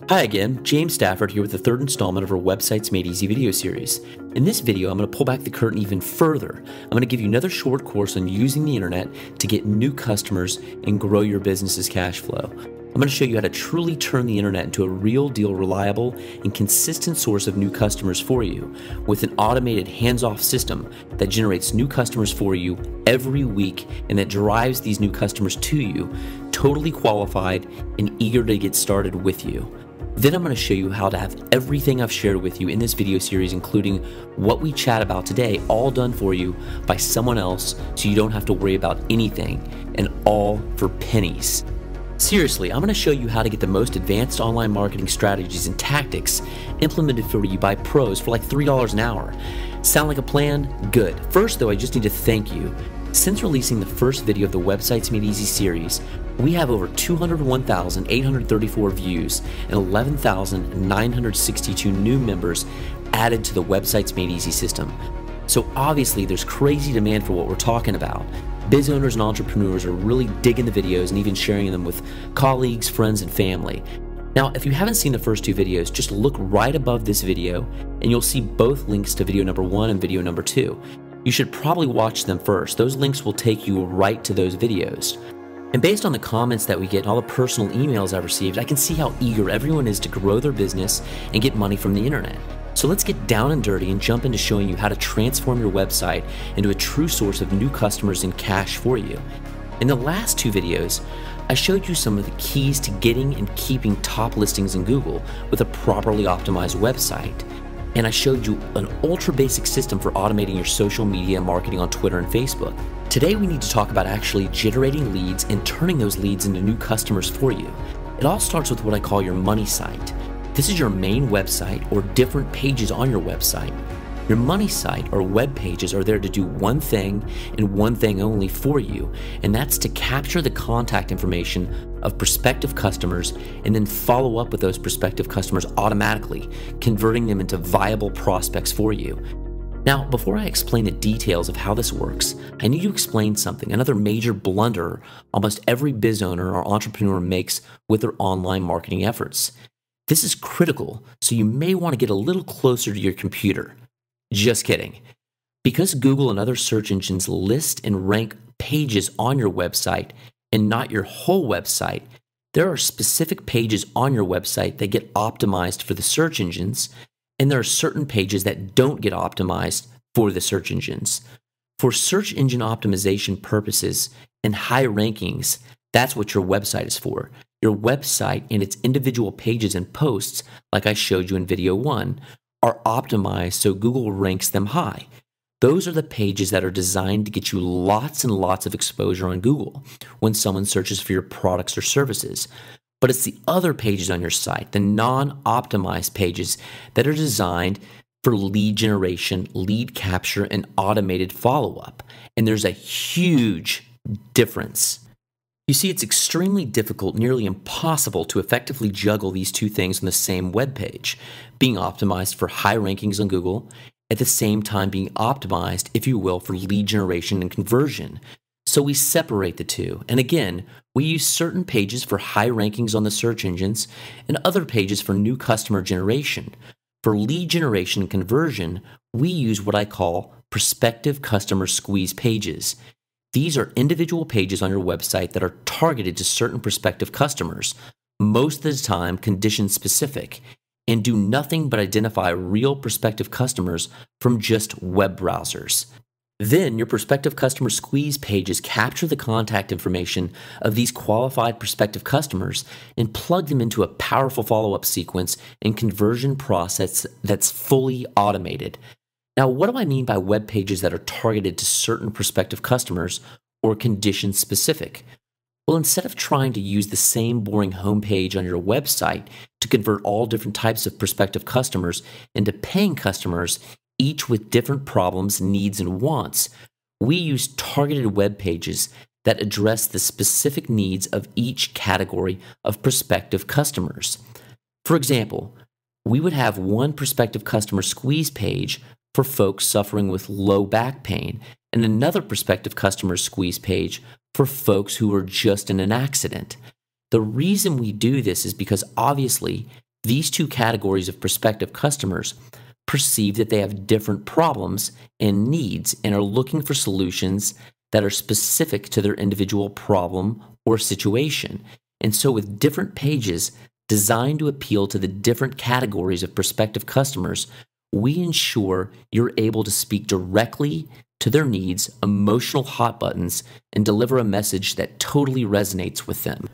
Hi again, James Stafford here with the third installment of our Websites Made Easy video series. In this video, I'm going to pull back the curtain even further. I'm going to give you another short course on using the internet to get new customers and grow your business's cash flow. I'm going to show you how to truly turn the internet into a real deal, reliable, and consistent source of new customers for you with an automated hands-off system that generates new customers for you every week and that drives these new customers to you totally qualified and eager to get started with you. Then I'm going to show you how to have everything I've shared with you in this video series, including what we chat about today, all done for you by someone else so you don't have to worry about anything, and all for pennies. Seriously, I'm going to show you how to get the most advanced online marketing strategies and tactics implemented for you by pros for like $3 an hour. Sound like a plan? Good. First though, I just need to thank you. Since releasing the first video of the Websites Made Easy series, we have over 201,834 views and 11,962 new members added to the Websites Made Easy system. So obviously there's crazy demand for what we're talking about. Biz owners and entrepreneurs are really digging the videos and even sharing them with colleagues, friends, and family. Now, if you haven't seen the first two videos, just look right above this video and you'll see both links to video number 1 and video number 2. You should probably watch them first. Those links will take you right to those videos. And based on the comments that we get and all the personal emails I've received, I can see how eager everyone is to grow their business and get money from the internet. So let's get down and dirty and jump into showing you how to transform your website into a true source of new customers and cash for you. In the last two videos, I showed you some of the keys to getting and keeping top listings in Google with a properly optimized website. And I showed you an ultra basic system for automating your social media marketing on Twitter and Facebook. Today we need to talk about actually generating leads and turning those leads into new customers for you. It all starts with what I call your money site. This is your main website or different pages on your website. Your money site or web pages are there to do one thing and one thing only for you, and that's to capture the contact information of prospective customers and then follow up with those prospective customers automatically, converting them into viable prospects for you. Now, before I explain the details of how this works, I need to explain something, another major blunder almost every biz owner or entrepreneur makes with their online marketing efforts. This is critical, so you may want to get a little closer to your computer. Just kidding. Because Google and other search engines list and rank pages on your website and not your whole website, there are specific pages on your website that get optimized for the search engines, and there are certain pages that don't get optimized for the search engines. For search engine optimization purposes and high rankings, that's what your website is for. Your website and its individual pages and posts, like I showed you in video 1, are optimized so Google ranks them high. Those are the pages that are designed to get you lots and lots of exposure on Google when someone searches for your products or services. But it's the other pages on your site, the non-optimized pages, that are designed for lead generation, lead capture, and automated follow-up. And there's a huge difference. You see, it's extremely difficult, nearly impossible to effectively juggle these two things on the same web page, being optimized for high rankings on Google, at the same time being optimized, if you will, for lead generation and conversion. So we separate the two. And again, we use certain pages for high rankings on the search engines and other pages for new customer generation. For lead generation and conversion, we use what I call prospective customer squeeze pages. These are individual pages on your website that are targeted to certain prospective customers, most of the time condition specific, and do nothing but identify real prospective customers from just web browsers. Then your prospective customer squeeze pages capture the contact information of these qualified prospective customers and plug them into a powerful follow-up sequence and conversion process that's fully automated. Now, what do I mean by web pages that are targeted to certain prospective customers or condition specific? Well, instead of trying to use the same boring homepage on your website to convert all different types of prospective customers into paying customers, each with different problems, needs, and wants, we use targeted web pages that address the specific needs of each category of prospective customers. For example, we would have one prospective customer squeeze page for folks suffering with low back pain and another prospective customer squeeze page for folks who are just in an accident. The reason we do this is because obviously these two categories of prospective customers perceive that they have different problems and needs and are looking for solutions that are specific to their individual problem or situation. And so with different pages designed to appeal to the different categories of prospective customers, we ensure you're able to speak directly to their needs, emotional hot buttons, and deliver a message that totally resonates with them.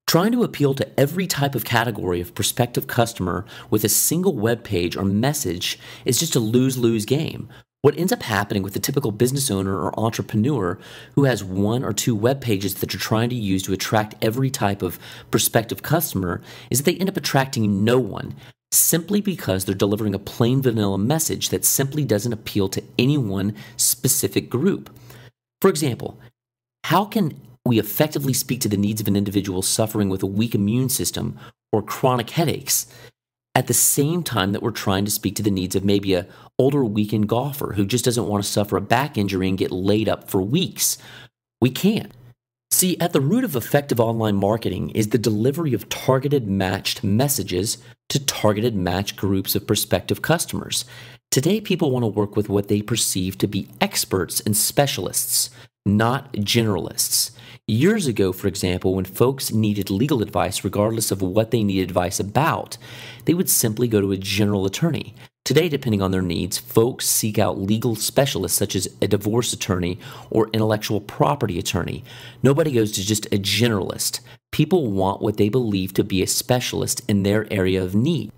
Trying to appeal to every type of category of prospective customer with a single web page or message is just a lose-lose game. What ends up happening with the typical business owner or entrepreneur who has one or two web pages that you're trying to use to attract every type of prospective customer is that they end up attracting no one, simply because they're delivering a plain vanilla message that simply doesn't appeal to any one specific group. For example, how can we effectively speak to the needs of an individual suffering with a weak immune system or chronic headaches at the same time that we're trying to speak to the needs of maybe an older weekend golfer who just doesn't want to suffer a back injury and get laid up for weeks? We can't. See, at the root of effective online marketing is the delivery of targeted matched messages to targeted matched groups of prospective customers. Today, people want to work with what they perceive to be experts and specialists, not generalists. Years ago, for example, when folks needed legal advice regardless of what they needed advice about, they would simply go to a general attorney. Today, depending on their needs, folks seek out legal specialists such as a divorce attorney or intellectual property attorney. Nobody goes to just a generalist. People want what they believe to be a specialist in their area of need.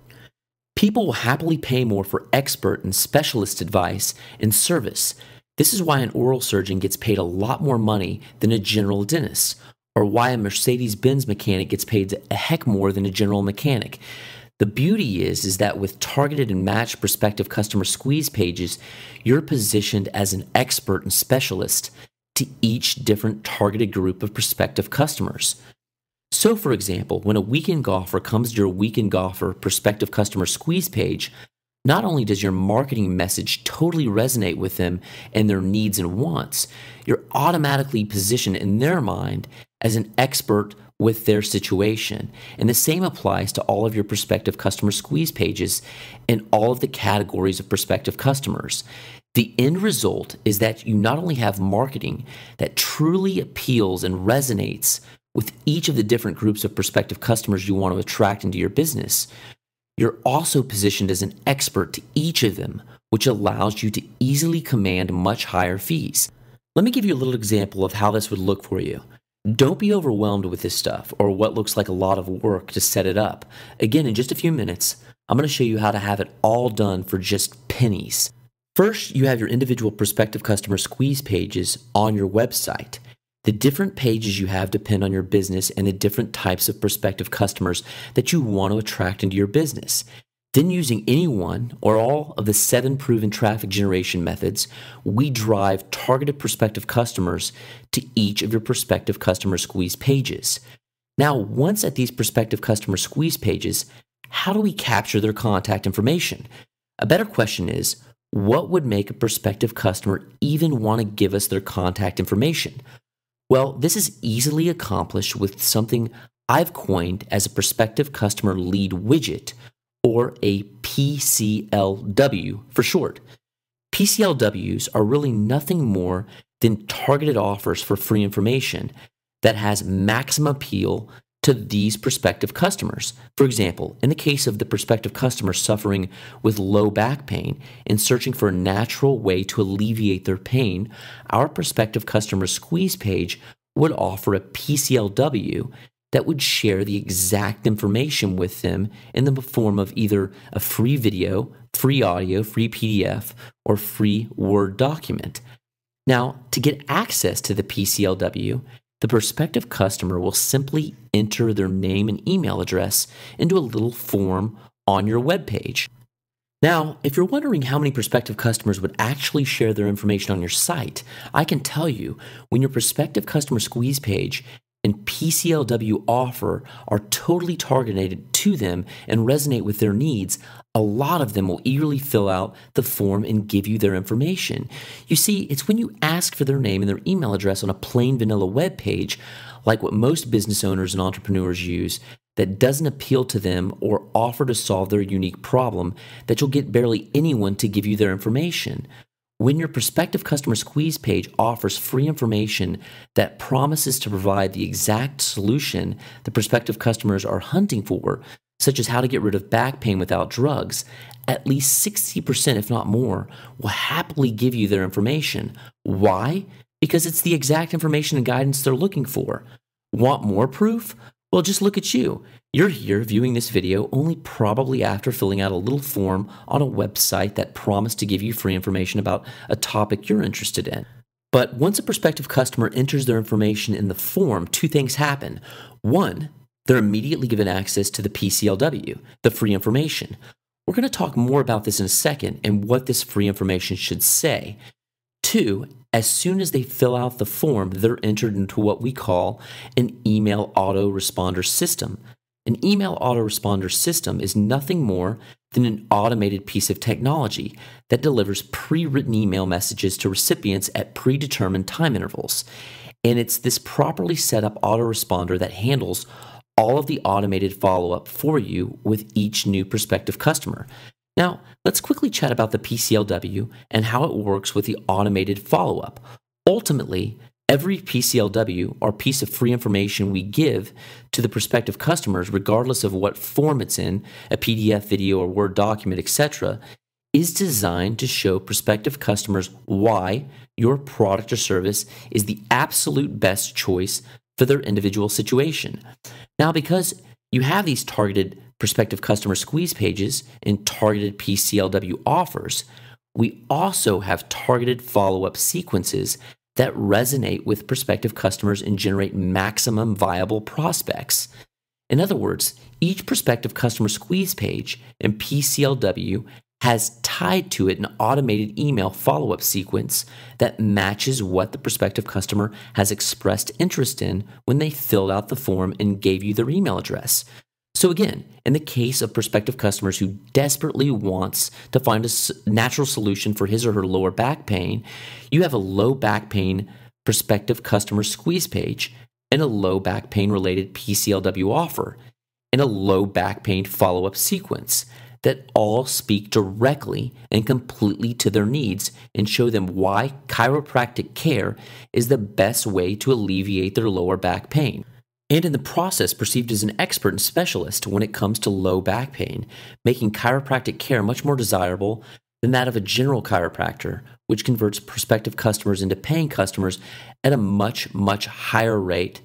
People will happily pay more for expert and specialist advice and service. This is why an oral surgeon gets paid a lot more money than a general dentist, or why a Mercedes-Benz mechanic gets paid a heck more than a general mechanic. The beauty is that with targeted and matched prospective customer squeeze pages, you're positioned as an expert and specialist to each different targeted group of prospective customers. So, for example, when a weekend golfer comes to your weekend golfer prospective customer squeeze page, not only does your marketing message totally resonate with them and their needs and wants, you're automatically positioned in their mind as an expert with their situation. And the same applies to all of your prospective customer squeeze pages and all of the categories of prospective customers. The end result is that you not only have marketing that truly appeals and resonates with each of the different groups of prospective customers you want to attract into your business, you're also positioned as an expert to each of them, which allows you to easily command much higher fees. Let me give you a little example of how this would look for you. Don't be overwhelmed with this stuff or what looks like a lot of work to set it up. Again, in just a few minutes, I'm going to show you how to have it all done for just pennies. First, you have your individual prospective customer squeeze pages on your website. The different pages you have depend on your business and the different types of prospective customers that you want to attract into your business. Then, using any one or all of the 7 proven traffic generation methods, we drive targeted prospective customers to each of your prospective customer squeeze pages. Now, once at these prospective customer squeeze pages, how do we capture their contact information? A better question is, what would make a prospective customer even want to give us their contact information? Well, this is easily accomplished with something I've coined as a prospective customer lead widget, or a PCLW for short. PCLWs are really nothing more than targeted offers for free information that has maximum appeal to these prospective customers. For example, in the case of the prospective customer suffering with low back pain and searching for a natural way to alleviate their pain, our prospective customer squeeze page would offer a PCLW that would share the exact information with them in the form of either a free video, free audio, free PDF, or free Word document. Now, to get access to the PCLW, the prospective customer will simply enter their name and email address into a little form on your webpage. Now, if you're wondering how many prospective customers would actually share their information on your site, I can tell you when your prospective customer squeeze page and PCLW offer are totally targeted to them and resonate with their needs, a lot of them will eagerly fill out the form and give you their information. You see, it's when you ask for their name and their email address on a plain vanilla web page, like what most business owners and entrepreneurs use, that doesn't appeal to them or offer to solve their unique problem, that you'll get barely anyone to give you their information. When your prospective customer squeeze page offers free information that promises to provide the exact solution the prospective customers are hunting for, such as how to get rid of back pain without drugs, at least 60%, if not more, will happily give you their information. Why? Because it's the exact information and guidance they're looking for. Want more proof? Well, just look at you. You're here viewing this video only probably after filling out a little form on a website that promised to give you free information about a topic you're interested in. But once a prospective customer enters their information in the form, two things happen. One, they're immediately given access to the PCLW, the free information. We're going to talk more about this in a second and what this free information should say. Two, as soon as they fill out the form, they're entered into what we call an email autoresponder system. An email autoresponder system is nothing more than an automated piece of technology that delivers pre-written email messages to recipients at predetermined time intervals. And it's this properly set up autoresponder that handles all of the automated follow-up for you with each new prospective customer. Now, let's quickly chat about the PCLW and how it works with the automated follow-up. Ultimately, every PCLW, or piece of free information we give to the prospective customers, regardless of what form it's in, a PDF, video, or Word document, etc., is designed to show prospective customers why your product or service is the absolute best choice for their individual situation. Now, because you have these targeted prospective customer squeeze pages and targeted PCLW offers, we also have targeted follow-up sequences that resonate with prospective customers and generate maximum viable prospects. In other words, each prospective customer squeeze page and PCLW has tied to it an automated email follow-up sequence that matches what the prospective customer has expressed interest in when they filled out the form and gave you their email address. So again, in the case of prospective customers who desperately wants to find a natural solution for his or her lower back pain, you have a low back pain prospective customer squeeze page and a low back pain related PCLW offer and a low back pain follow-up sequence that all speak directly and completely to their needs and show them why chiropractic care is the best way to alleviate their lower back pain. And in the process perceived as an expert and specialist when it comes to low back pain, making chiropractic care much more desirable than that of a general chiropractor, which converts prospective customers into paying customers at a much, much higher rate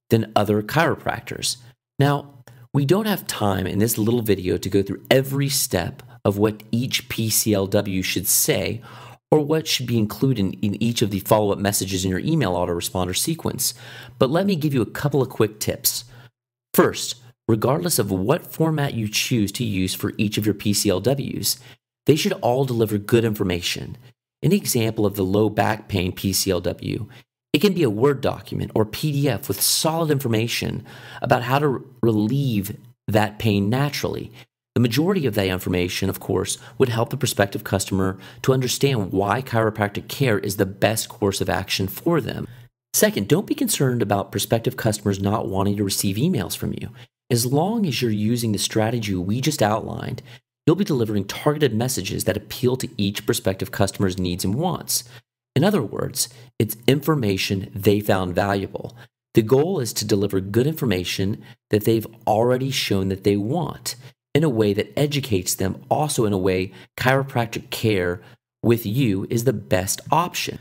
than other chiropractors. Now, we don't have time in this little video to go through every step of what each PCLW should say or what should be included in each of the follow-up messages in your email autoresponder sequence, but let me give you a couple of quick tips. First, regardless of what format you choose to use for each of your PCLWs, they should all deliver good information. An example of the low back pain PCLW, it can be a Word document or PDF with solid information about how to relieve that pain naturally. The majority of that information, of course, would help the prospective customer to understand why chiropractic care is the best course of action for them. Second, don't be concerned about prospective customers not wanting to receive emails from you. As long as you're using the strategy we just outlined, you'll be delivering targeted messages that appeal to each prospective customer's needs and wants. In other words, it's information they found valuable. The goal is to deliver good information that they've already shown that they want, in a way that educates them, also in a way chiropractic care with you is the best option.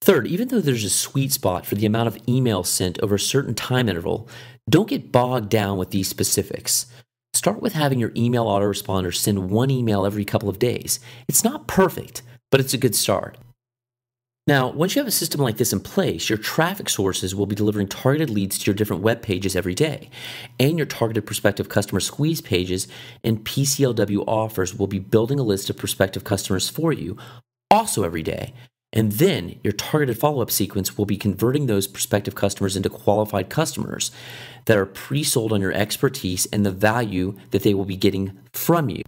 Third, even though there's a sweet spot for the amount of emails sent over a certain time interval, don't get bogged down with these specifics. Start with having your email autoresponder send one email every couple of days. It's not perfect, but it's a good start. Now, once you have a system like this in place, your traffic sources will be delivering targeted leads to your different web pages every day, and your targeted prospective customer squeeze pages and PCLW offers will be building a list of prospective customers for you also every day. And then your targeted follow-up sequence will be converting those prospective customers into qualified customers that are pre-sold on your expertise and the value that they will be getting from you.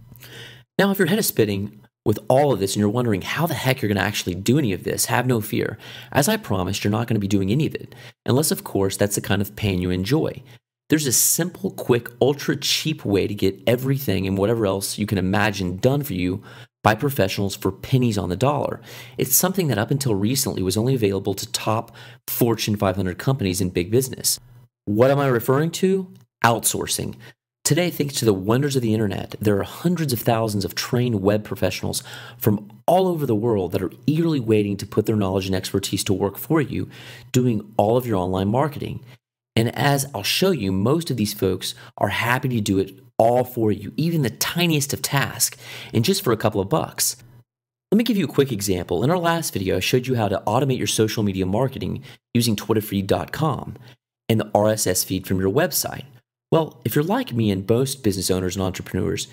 Now, if your head is spinning with all of this and you're wondering how the heck you're going to actually do any of this, have no fear. As I promised, you're not going to be doing any of it, unless, of course, that's the kind of pain you enjoy. There's a simple, quick, ultra cheap way to get everything and whatever else you can imagine done for you by professionals for pennies on the dollar. It's something that up until recently was only available to top Fortune 500 companies in big business. What am I referring to? Outsourcing. Today, thanks to the wonders of the internet, there are hundreds of thousands of trained web professionals from all over the world that are eagerly waiting to put their knowledge and expertise to work for you, doing all of your online marketing. And as I'll show you, most of these folks are happy to do it all for you, even the tiniest of tasks, and just for a couple of bucks. Let me give you a quick example. In our last video, I showed you how to automate your social media marketing using twitterfeed.com and the RSS feed from your website. Well, if you're like me and most business owners and entrepreneurs,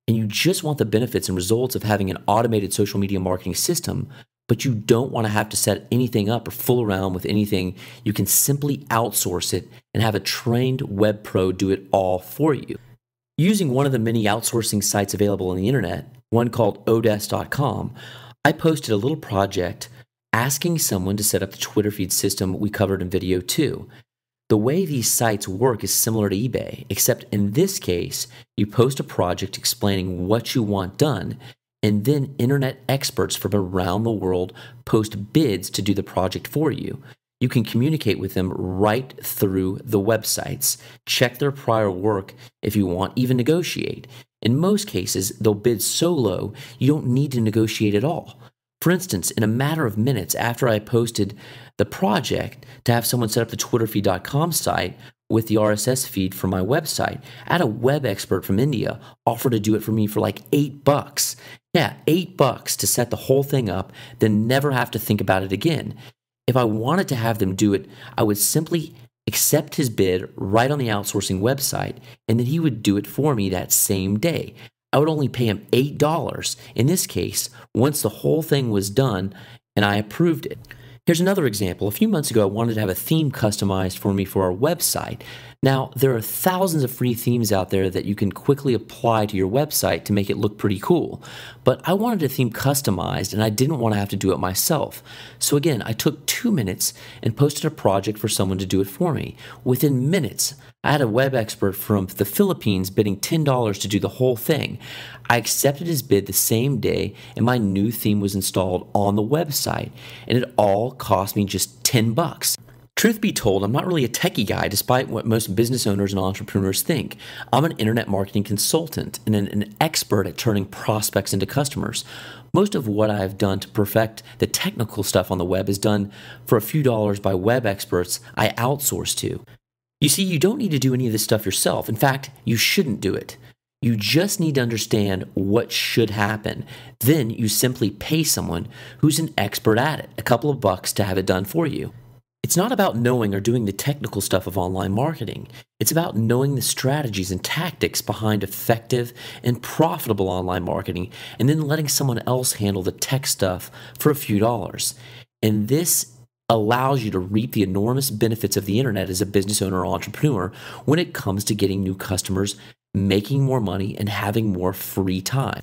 and you just want the benefits and results of having an automated social media marketing system, but you don't want to have to set anything up or fool around with anything, you can simply outsource it and have a trained web pro do it all for you. Using one of the many outsourcing sites available on the internet, one called odesk.com, I posted a little project asking someone to set up the Twitter feed system we covered in video 2. The way these sites work is similar to eBay, except in this case, you post a project explaining what you want done, and then internet experts from around the world post bids to do the project for you. You can communicate with them right through the websites, check their prior work if you want, even negotiate. In most cases, they'll bid so low, you don't need to negotiate at all. For instance, in a matter of minutes after I posted the project to have someone set up the twitterfeed.com site with the RSS feed from my website, I had a web expert from India offer to do it for me for like $8. Yeah, $8 to set the whole thing up, then never have to think about it again. If I wanted to have them do it, I would simply accept his bid right on the outsourcing website, and then he would do it for me that same day. I would only pay him $8 in this case once the whole thing was done and I approved it. Here's another example. A few months ago, I wanted to have a theme customized for me for our website. Now, there are thousands of free themes out there that you can quickly apply to your website to make it look pretty cool. But I wanted a theme customized, and I didn't want to have to do it myself. So again, I took 2 minutes and posted a project for someone to do it for me. Within minutes, I had a web expert from the Philippines bidding $10 to do the whole thing. I accepted his bid the same day, and my new theme was installed on the website, and it all cost me just $10. Truth be told, I'm not really a techie guy, despite what most business owners and entrepreneurs think. I'm an internet marketing consultant and an expert at turning prospects into customers. Most of what I've done to perfect the technical stuff on the web is done for a few dollars by web experts I outsource to. You see, you don't need to do any of this stuff yourself. In fact, you shouldn't do it. You just need to understand what should happen. Then you simply pay someone who's an expert at it, a couple of bucks to have it done for you. It's not about knowing or doing the technical stuff of online marketing. It's about knowing the strategies and tactics behind effective and profitable online marketing, and then letting someone else handle the tech stuff for a few dollars. And this allows you to reap the enormous benefits of the internet as a business owner or entrepreneur when it comes to getting new customers, making more money, and having more free time.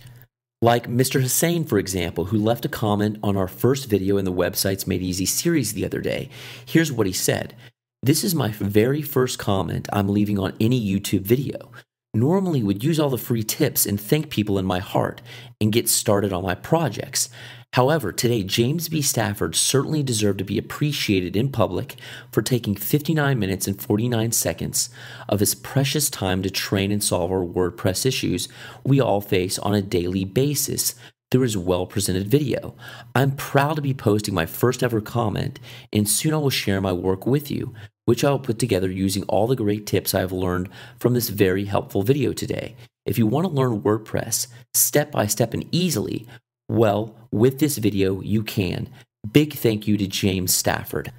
Like Mr. Hussein, for example, who left a comment on our first video in the Websites Made Easy series the other day. Here's what he said. "This is my very first comment I'm leaving on any YouTube video. Normally would use all the free tips and thank people in my heart and get started on my projects. However, today James B. Stafford certainly deserved to be appreciated in public for taking 59 minutes and 49 seconds of his precious time to train and solve our WordPress issues we all face on a daily basis through his well-presented video. I'm proud to be posting my first ever comment, and soon I will share my work with you, which I will put together using all the great tips I have learned from this very helpful video today. If you want to learn WordPress step by step and easily, well, with this video, you can. Big thank you to James Stafford."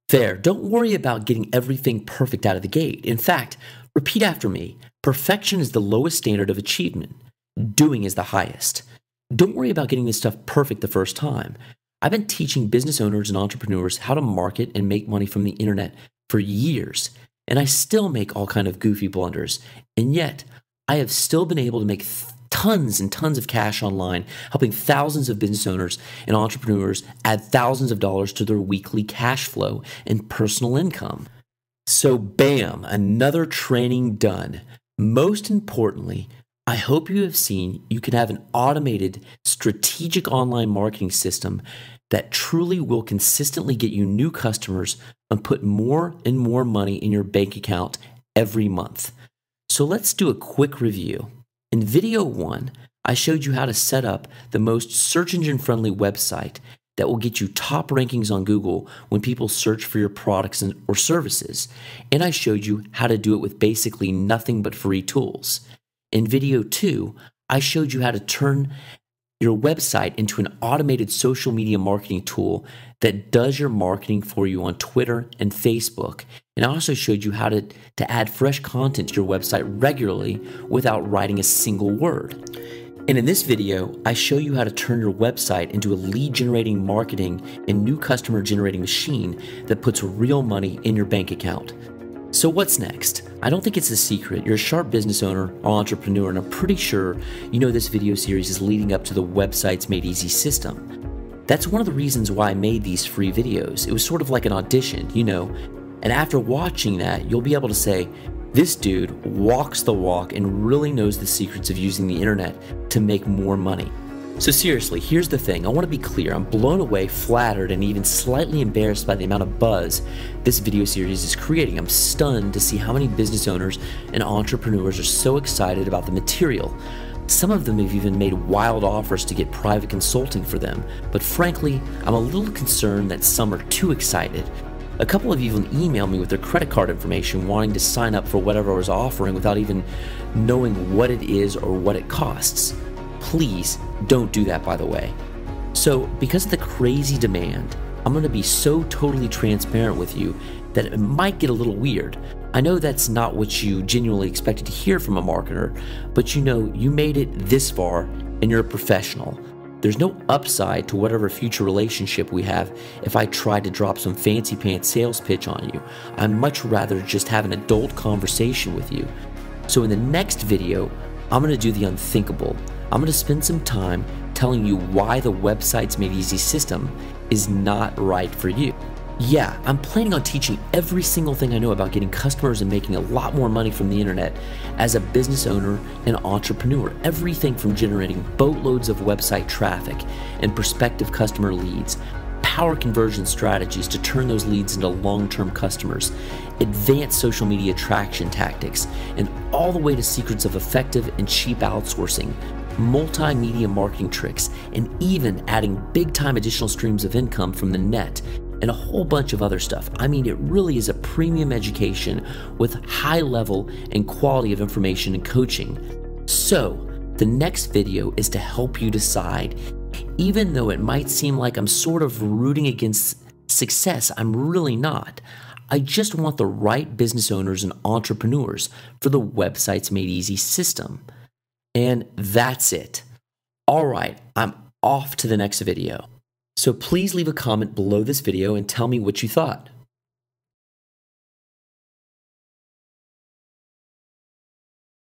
There, don't worry about getting everything perfect out of the gate. In fact, repeat after me. Perfection is the lowest standard of achievement. Doing is the highest. Don't worry about getting this stuff perfect the first time. I've been teaching business owners and entrepreneurs how to market and make money from the internet for years, and I still make all kind of goofy blunders, and yet I have still been able to make tons and tons of cash online, helping thousands of business owners and entrepreneurs add thousands of dollars to their weekly cash flow and personal income. So bam, another training done. Most importantly, I hope you have seen you can have an automated strategic online marketing system that truly will consistently get you new customers and put more and more money in your bank account every month. So let's do a quick review. In video 1, I showed you how to set up the most search engine friendly website that will get you top rankings on Google when people search for your products or services. And I showed you how to do it with basically nothing but free tools. In video 2, I showed you how to turn your website into an automated social media marketing tool that does your marketing for you on Twitter and Facebook. And I also showed you how to add fresh content to your website regularly without writing a single word. And in this video, I show you how to turn your website into a lead-generating marketing and new customer-generating machine that puts real money in your bank account. So what's next? I don't think it's a secret. You're a sharp business owner or entrepreneur, and I'm pretty sure you know this video series is leading up to the Websites Made Easy system. That's one of the reasons why I made these free videos. It was sort of like an audition, you know, and after watching that, you'll be able to say, this dude walks the walk and really knows the secrets of using the internet to make more money. So seriously, here's the thing. I want to be clear. I'm blown away, flattered, and even slightly embarrassed by the amount of buzz this video series is creating. I'm stunned to see how many business owners and entrepreneurs are so excited about the material. Some of them have even made wild offers to get private consulting for them, but frankly, I'm a little concerned that some are too excited. A couple have even emailed me with their credit card information wanting to sign up for whatever I was offering without even knowing what it is or what it costs. Please don't do that, by the way. So because of the crazy demand, I'm going to be so totally transparent with you that it might get a little weird. I know that's not what you genuinely expected to hear from a marketer, but you know you made it this far and you're a professional. There's no upside to whatever future relationship we have if I try to drop some fancy pants sales pitch on you. I'd much rather just have an adult conversation with you. So in the next video, I'm going to do the unthinkable. I'm going to spend some time telling you why the Websites Made Easy system is not right for you. Yeah, I'm planning on teaching every single thing I know about getting customers and making a lot more money from the internet as a business owner and entrepreneur. Everything from generating boatloads of website traffic and prospective customer leads, power conversion strategies to turn those leads into long-term customers, advanced social media traction tactics, and all the way to secrets of effective and cheap outsourcing, multimedia marketing tricks, and even adding big-time additional streams of income from the net, and a whole bunch of other stuff. I mean, it really is a premium education with high level and quality of information and coaching. So, the next video is to help you decide. Even though it might seem like I'm sort of rooting against success, I'm really not. I just want the right business owners and entrepreneurs for the Websites Made Easy system. And that's it. All right, I'm off to the next video. So please leave a comment below this video and tell me what you thought.